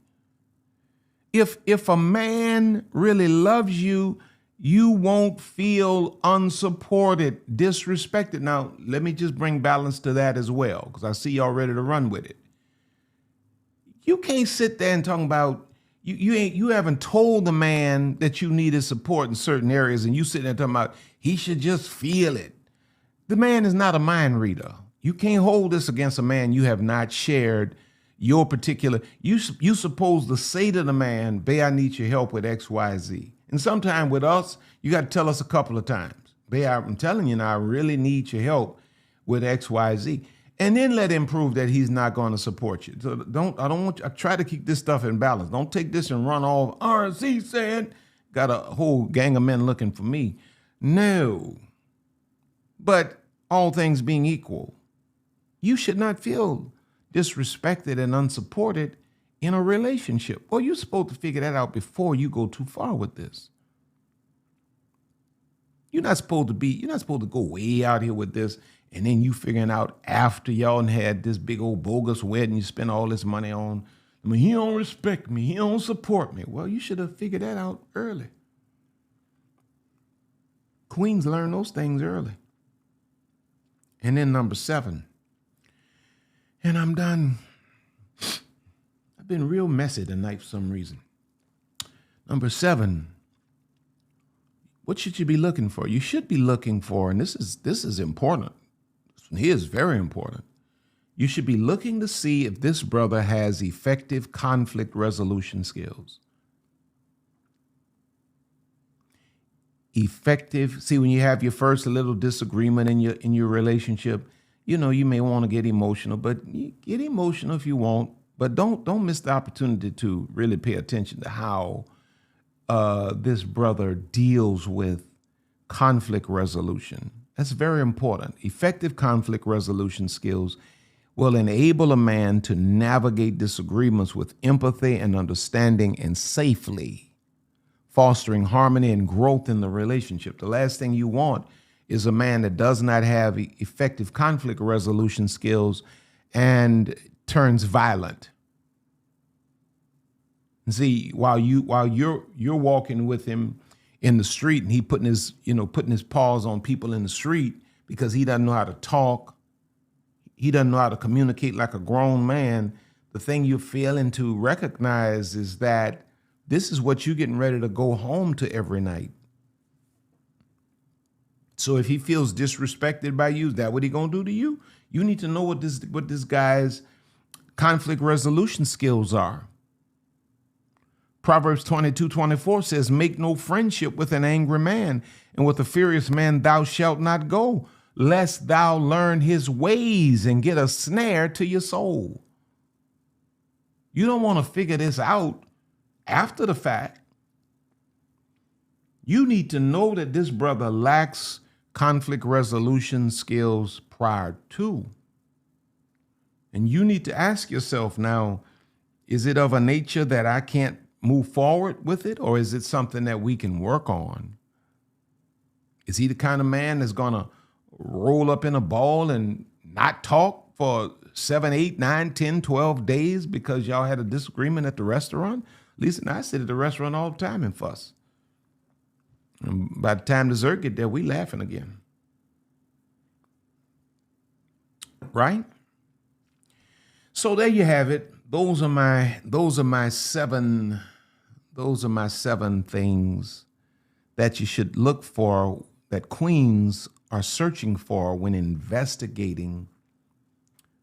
If a man really loves you, you won't feel unsupported, disrespected. Now, let me just bring balance to that as well, because I see y'all ready to run with it. You can't sit there and talk about, you haven't told the man that you needed support in certain areas, and you sitting there talking about he should just feel it. The man is not a mind reader. You can't hold this against a man you have not shared your particular. You supposed to say to the man, babe, I need your help with X, Y, Z. And sometime with us, you got to tell us a couple of times, babe, I'm telling you now, I really need your help with X, Y, Z. And then let him prove that he's not going to support you. So I try to keep this stuff in balance. Don't take this and run all, RC said, got a whole gang of men looking for me. No. But all things being equal, you should not feel disrespected and unsupported in a relationship. Well, you're supposed to figure that out before you go too far with this. You're not supposed to go way out here with this, and then you figuring out after y'all had this big old bogus wedding you spent all this money on, I mean, he don't respect me. He don't support me. Well, you should have figured that out early. Queens learn those things early. And then number 7, and I'm done. I've been real messy tonight for some reason. Number 7, what should you be looking for? You should be looking for, and this is important. This one here is very important. You should be looking to see if this brother has effective conflict resolution skills. Effective. See, when you have your first little disagreement in your relationship, you may want to get emotional, but you get emotional if you want, but don't miss the opportunity to really pay attention to how this brother deals with conflict resolution. That's very important. Effective conflict resolution skills will enable a man to navigate disagreements with empathy and understanding and safely, fostering harmony and growth in the relationship. The last thing you want is a man that does not have effective conflict resolution skills and turns violent. And see, while you're walking with him in the street and he putting his paws on people in the street because he doesn't know how to talk, he doesn't know how to communicate like a grown man, the thing you're failing to recognize is that this is what you're getting ready to go home to every night. So if he feels disrespected by you, is that what he gonna do to you? You need to know what this guy's conflict resolution skills are. Proverbs 22:24 says, make no friendship with an angry man, and with a furious man thou shalt not go, lest thou learn his ways and get a snare to your soul. You don't want to figure this out after the fact. You need to know that this brother lacks conflict resolution skills prior to. And you need to ask yourself now, is it of a nature that I can't move forward with it, or is it something that we can work on? Is he the kind of man that's going to roll up in a ball and not talk for 7, 8, 9, 10, 12 days because y'all had a disagreement at the restaurant? Lisa and I sit at the restaurant all the time and fuss. And by the time dessert get there, we laughing again. Right? So there you have it. Those are my 7 things that you should look for, that queens are searching for when investigating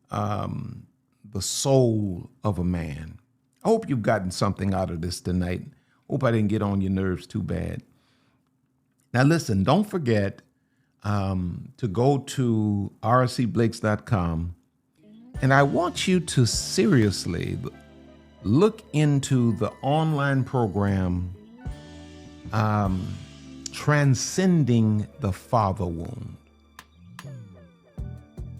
the soul of a man. I hope you've gotten something out of this tonight. Hope I didn't get on your nerves too bad. Now listen, don't forget to go to rcblakes.com, and I want you to seriously look into the online program Transcending the Father Wound.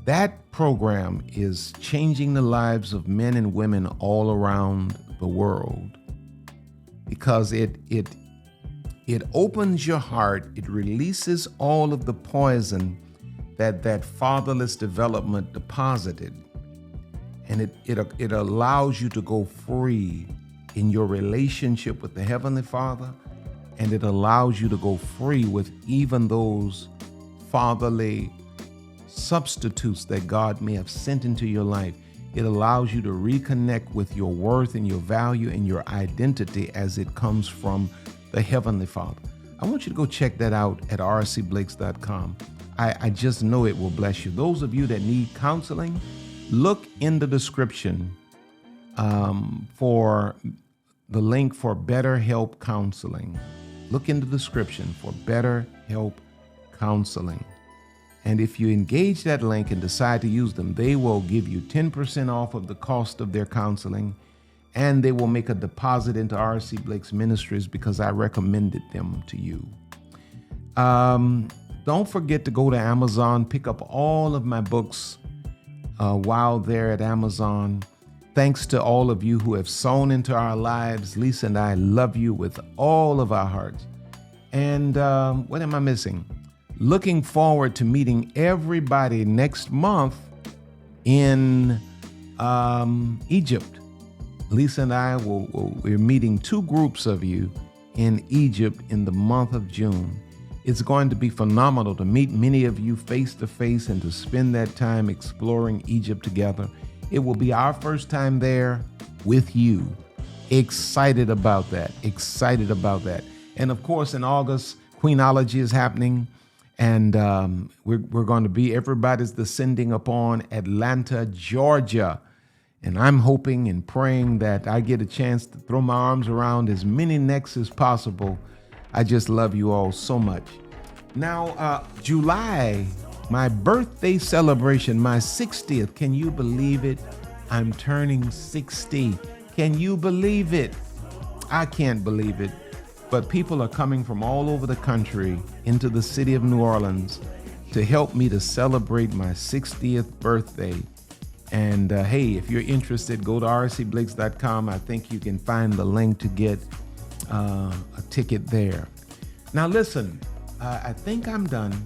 That program is changing the lives of men and women all around the world because it opens your heart. It releases all of the poison that fatherless development deposited. And it allows you to go free in your relationship with the Heavenly Father. And it allows you to go free with even those fatherly substitutes that God may have sent into your life. It allows you to reconnect with your worth and your value and your identity as it comes from the Heavenly Father. I want you to go check that out at rcblakes.com. I just know it will bless you. Those of you that need counseling, look in the description for the link for BetterHelp Counseling. Look in the description for BetterHelp Counseling. And if you engage that link and decide to use them, they will give you 10% off of the cost of their counseling, and they will make a deposit into RC Blake's Ministries because I recommended them to you. Don't forget to go to Amazon, pick up all of my books while they're at Amazon. Thanks to all of you who have sown into our lives. Lisa and I love you with all of our hearts. And what am I missing? Looking forward to meeting everybody next month in Egypt. Lisa and I we're meeting 2 groups of you in Egypt in the month of June. It's going to be phenomenal to meet many of you face to face and to spend that time exploring Egypt together. It will be our first time there with you. Excited about that. Excited about that. And of course, in August, queenology is happening. And we're going to be, everybody's descending upon Atlanta, Georgia. And I'm hoping and praying that I get a chance to throw my arms around as many necks as possible. I just love you all so much. Now, July, my birthday celebration, my 60th. Can you believe it? I'm turning 60. Can you believe it? I can't believe it. But people are coming from all over the country into the city of New Orleans to help me to celebrate my 60th birthday. And hey, if you're interested, go to rcblakes.com. I think you can find the link to get a ticket there. Now listen, I think I'm done.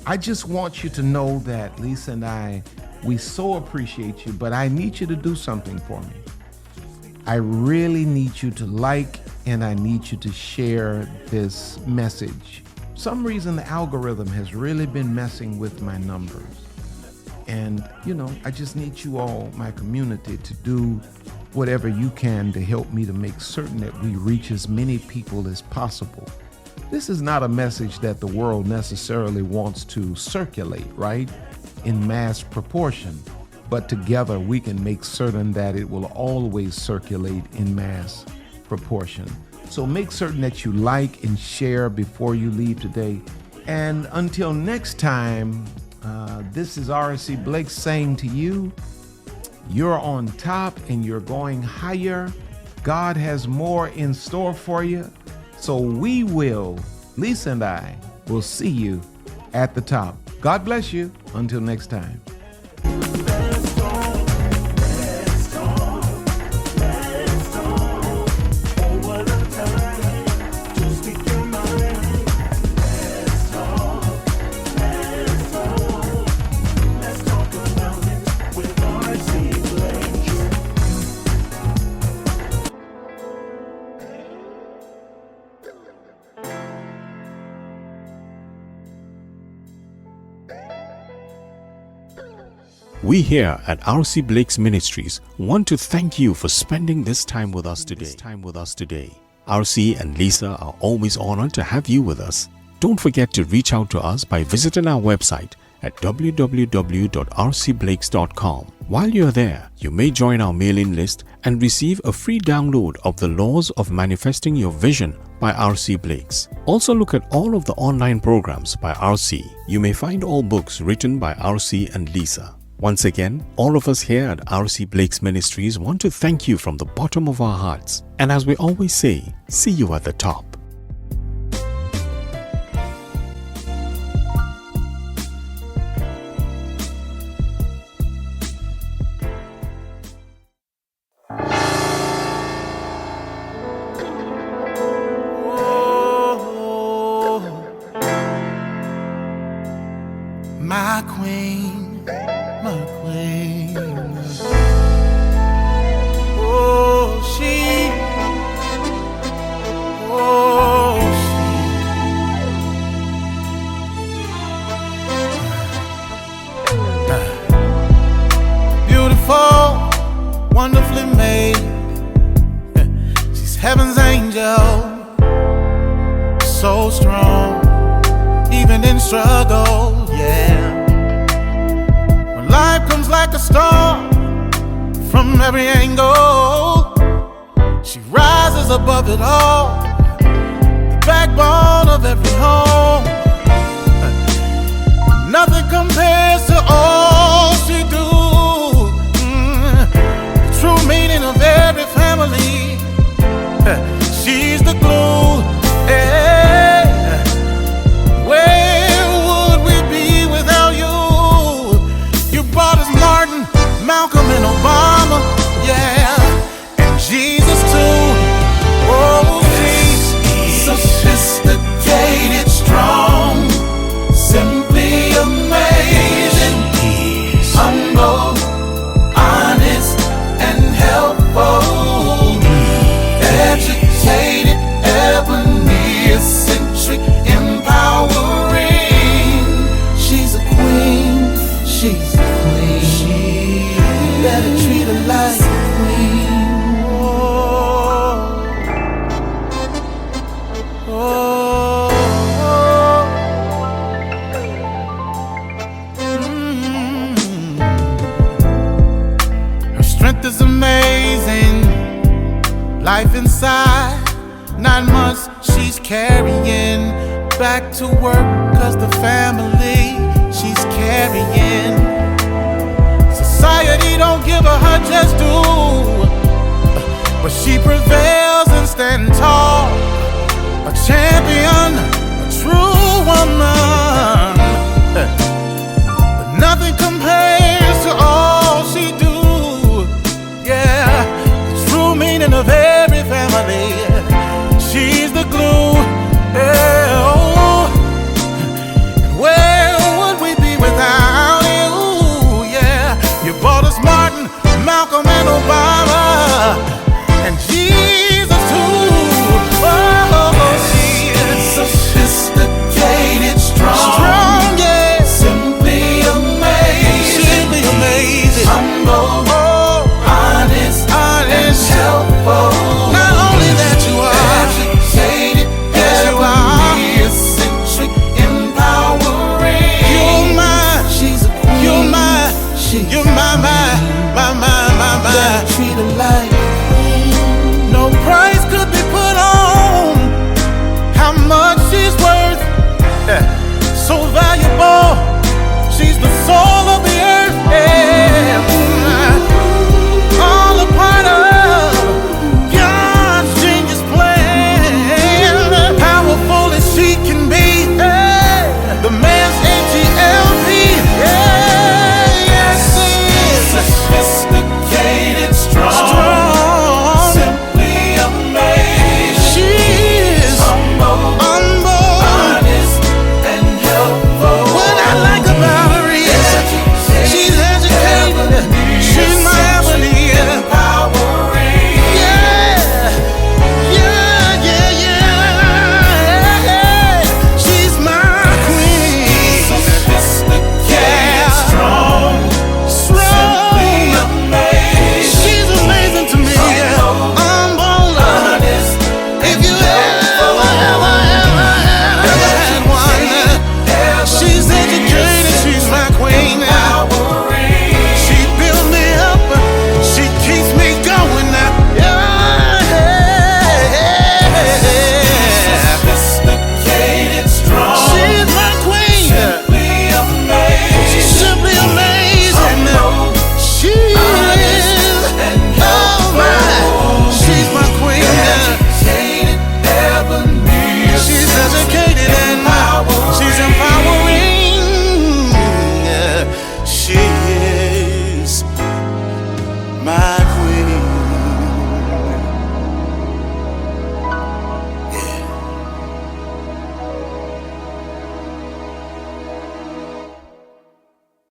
I just want you to know that Lisa and I, we so appreciate you, but I need you to do something for me. I really need you to like and I need you to share this message. For some reason, the algorithm has really been messing with my numbers. And, I just need you all, my community, to do whatever you can to help me to make certain that we reach as many people as possible. This is not a message that the world necessarily wants to circulate, right, in mass proportion. But together we can make certain that it will always circulate in mass proportion. So make certain that you like and share before you leave today. And until next time, this is R.C. Blakes saying to you, you're on top and you're going higher. God has more in store for you. So Lisa and I will see you at the top. God bless you. Until next time. We here at RC Blakes Ministries want to thank you for spending this time with us today. RC and Lisa are always honored to have you with us. Don't forget to reach out to us by visiting our website at www.rcblakes.com. While you're there, you may join our mailing list and receive a free download of The Laws of Manifesting Your Vision by RC Blakes. Also look at all of the online programs by RC. You may find all books written by RC and Lisa. Once again, all of us here at RC Blakes Ministries want to thank you from the bottom of our hearts. And as we always say, see you at the top. My queen. Wonderfully made. She's heaven's angel, so strong, even in struggle, yeah. When life comes like a storm from every angle, she rises above it all, the backbone of every home. Nothing compares to all she do. True meaning of every family. She's the glue. Hey. Where would we be without you? You brought us Martin, Malcolm, and Obama, yeah, and Jesus too. Oh, she's sophisticated, strong, simply amazing, humble, honest, and help. strength is amazing. Life inside, 9 months she's carrying. Back to work, cause the family she's carrying. Society don't give her just due, but she prevails and stands tall. A champion, a true woman. But nothing compares to all she do. Yeah, the true meaning of every family. She's the glue. Yeah, oh. And where would we be without you? Yeah, you brought us Martin, Malcolm, and Obama, and Jesus too. Oh, she is sophisticated, strong, yeah. Simply amazing, humble.